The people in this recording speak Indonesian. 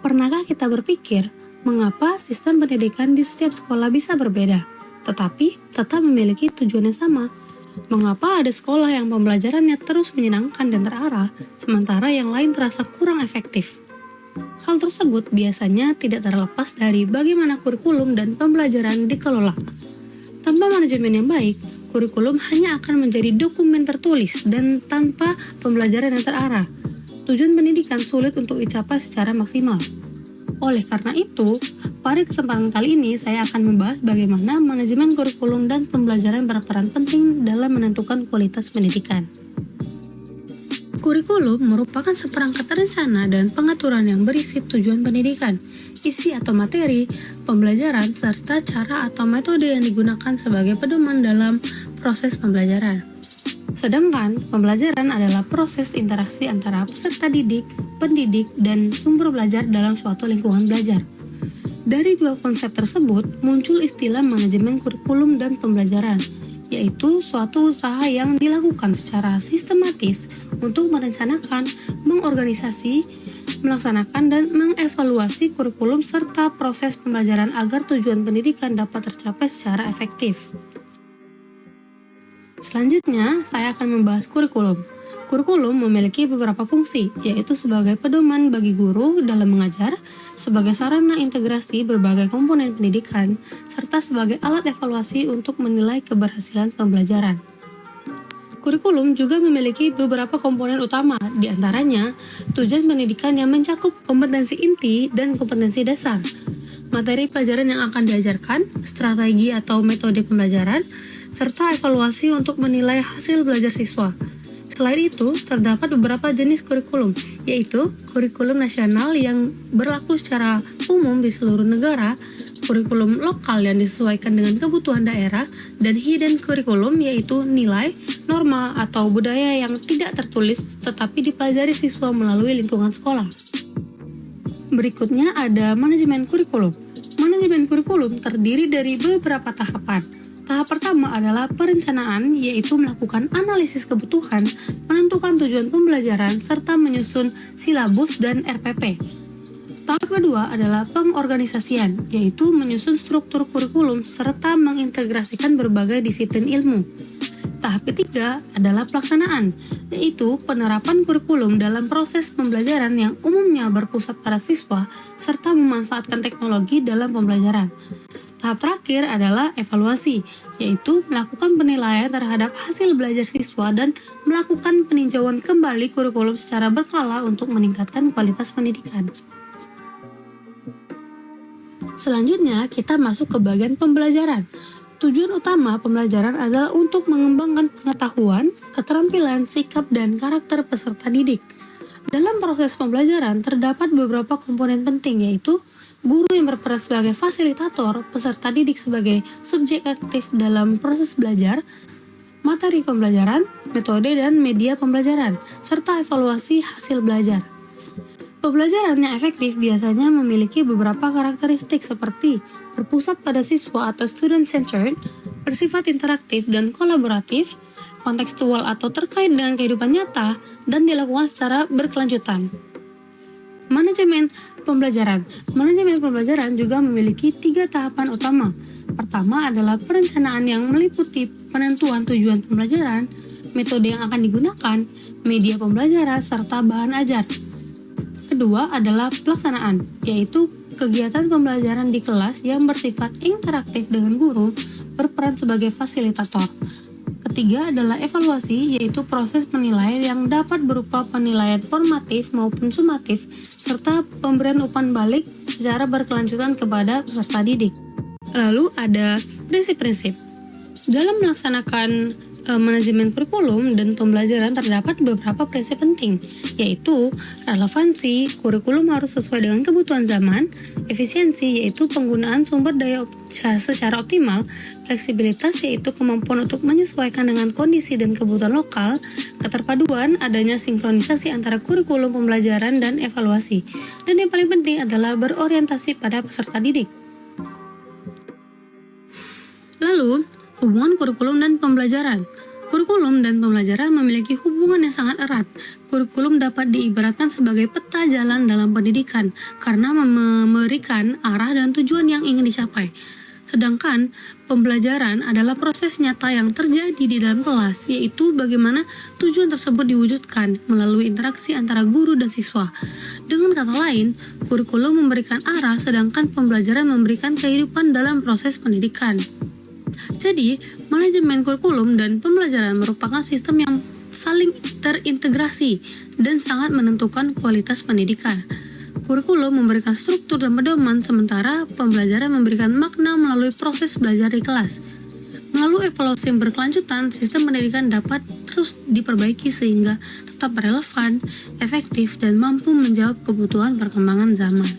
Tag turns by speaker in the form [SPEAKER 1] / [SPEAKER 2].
[SPEAKER 1] Pernahkah kita berpikir, mengapa sistem pendidikan di setiap sekolah bisa berbeda, tetapi tetap memiliki tujuan yang sama? Mengapa ada sekolah yang pembelajarannya terus menyenangkan dan terarah, sementara yang lain terasa kurang efektif? Hal tersebut biasanya tidak terlepas dari bagaimana kurikulum dan pembelajaran dikelola. Tanpa manajemen yang baik, kurikulum hanya akan menjadi dokumen tertulis dan tanpa pembelajaran yang terarah. Tujuan pendidikan sulit untuk dicapai secara maksimal. Oleh karena itu, pada kesempatan kali ini saya akan membahas bagaimana manajemen kurikulum dan pembelajaran berperan penting dalam menentukan kualitas pendidikan. Kurikulum merupakan seperangkat rencana dan pengaturan yang berisi tujuan pendidikan, isi atau materi, pembelajaran, serta cara atau metode yang digunakan sebagai pedoman dalam proses pembelajaran. Sedangkan pembelajaran adalah proses interaksi antara peserta didik, pendidik, dan sumber belajar dalam suatu lingkungan belajar. Dari dua konsep tersebut muncul istilah manajemen kurikulum dan pembelajaran, yaitu suatu usaha yang dilakukan secara sistematis untuk merencanakan, mengorganisasi, melaksanakan, dan mengevaluasi kurikulum serta proses pembelajaran agar tujuan pendidikan dapat tercapai secara efektif. Selanjutnya, saya akan membahas kurikulum. Kurikulum memiliki beberapa fungsi, yaitu sebagai pedoman bagi guru dalam mengajar, sebagai sarana integrasi berbagai komponen pendidikan, serta sebagai alat evaluasi untuk menilai keberhasilan pembelajaran. Kurikulum juga memiliki beberapa komponen utama, di antaranya tujuan pendidikan yang mencakup kompetensi inti dan kompetensi dasar, materi pelajaran yang akan diajarkan, strategi atau metode pembelajaran, serta evaluasi untuk menilai hasil belajar siswa. Selain itu, terdapat beberapa jenis kurikulum, yaitu kurikulum nasional yang berlaku secara umum di seluruh negara, kurikulum lokal yang disesuaikan dengan kebutuhan daerah, dan hidden kurikulum yaitu nilai, norma, atau budaya yang tidak tertulis tetapi dipelajari siswa melalui lingkungan sekolah. Berikutnya ada manajemen kurikulum. Manajemen kurikulum terdiri dari beberapa tahapan. Tahap pertama adalah perencanaan, yaitu melakukan analisis kebutuhan, menentukan tujuan pembelajaran, serta menyusun silabus dan RPP. Tahap kedua adalah pengorganisasian, yaitu menyusun struktur kurikulum serta mengintegrasikan berbagai disiplin ilmu. Tahap ketiga adalah pelaksanaan, yaitu penerapan kurikulum dalam proses pembelajaran yang umumnya berpusat pada siswa, serta memanfaatkan teknologi dalam pembelajaran. Tahap terakhir adalah evaluasi, yaitu melakukan penilaian terhadap hasil belajar siswa dan melakukan peninjauan kembali kurikulum secara berkala untuk meningkatkan kualitas pendidikan. Selanjutnya, kita masuk ke bagian pembelajaran. Tujuan utama pembelajaran adalah untuk mengembangkan pengetahuan, keterampilan, sikap, dan karakter peserta didik. Dalam proses pembelajaran, terdapat beberapa komponen penting, yaitu guru yang berperan sebagai fasilitator, peserta didik sebagai subjek aktif dalam proses belajar, materi pembelajaran, metode dan media pembelajaran, serta evaluasi hasil belajar. Pembelajaran yang efektif biasanya memiliki beberapa karakteristik seperti berpusat pada siswa atau student-centered, bersifat interaktif dan kolaboratif, kontekstual atau terkait dengan kehidupan nyata, dan dilakukan secara berkelanjutan. Manajemen pembelajaran. Manajemen pembelajaran juga memiliki 3 tahapan utama. Pertama adalah perencanaan yang meliputi penentuan tujuan pembelajaran, metode yang akan digunakan, media pembelajaran, serta bahan ajar. Kedua adalah pelaksanaan, yaitu kegiatan pembelajaran di kelas yang bersifat interaktif dengan guru berperan sebagai fasilitator. Ketiga adalah evaluasi, yaitu proses penilaian yang dapat berupa penilaian formatif maupun sumatif, serta pemberian umpan balik secara berkelanjutan kepada peserta didik. Lalu ada prinsip-prinsip. Dalam melaksanakan manajemen kurikulum dan pembelajaran terdapat beberapa prinsip penting, yaitu relevansi, kurikulum harus sesuai dengan kebutuhan zaman, efisiensi, yaitu penggunaan sumber daya secara optimal, fleksibilitas, yaitu kemampuan untuk menyesuaikan dengan kondisi dan kebutuhan lokal, keterpaduan, adanya sinkronisasi antara kurikulum pembelajaran dan evaluasi, dan yang paling penting adalah berorientasi pada peserta didik. Lalu, Hubungan kurikulum dan pembelajaran. Kurikulum dan pembelajaran memiliki hubungan yang sangat erat. Kurikulum dapat diibaratkan sebagai peta jalan dalam pendidikan karena memberikan arah dan tujuan yang ingin dicapai. Sedangkan pembelajaran adalah proses nyata yang terjadi di dalam kelas, yaitu bagaimana tujuan tersebut diwujudkan melalui interaksi antara guru dan siswa. Dengan kata lain, kurikulum memberikan arah, sedangkan pembelajaran memberikan kehidupan dalam proses pendidikan. Jadi, manajemen kurikulum dan pembelajaran merupakan sistem yang saling terintegrasi dan sangat menentukan kualitas pendidikan. Kurikulum memberikan struktur dan pedoman, sementara pembelajaran memberikan makna melalui proses belajar di kelas. Melalui evaluasi yang berkelanjutan, sistem pendidikan dapat terus diperbaiki sehingga tetap relevan, efektif, dan mampu menjawab kebutuhan perkembangan zaman.